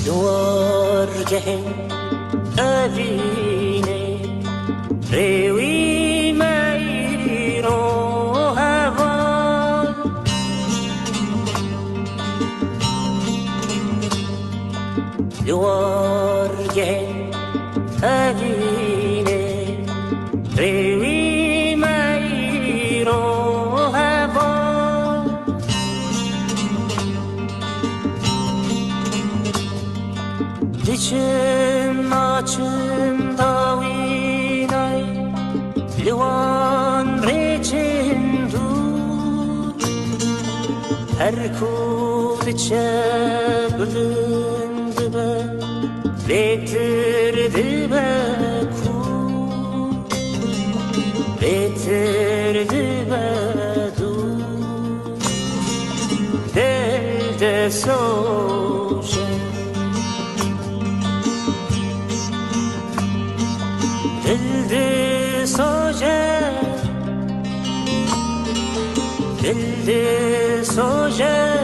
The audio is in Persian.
دوارگه اوینه روی میرو هوا دوارگه اوینه روی میرو هوا دیچم آچم داوینای لوان ریچم دو هر کود چه بلند به بهتر دبه کو بهتر دبه دو دل دسوشه دل دسوشه دل دسوشه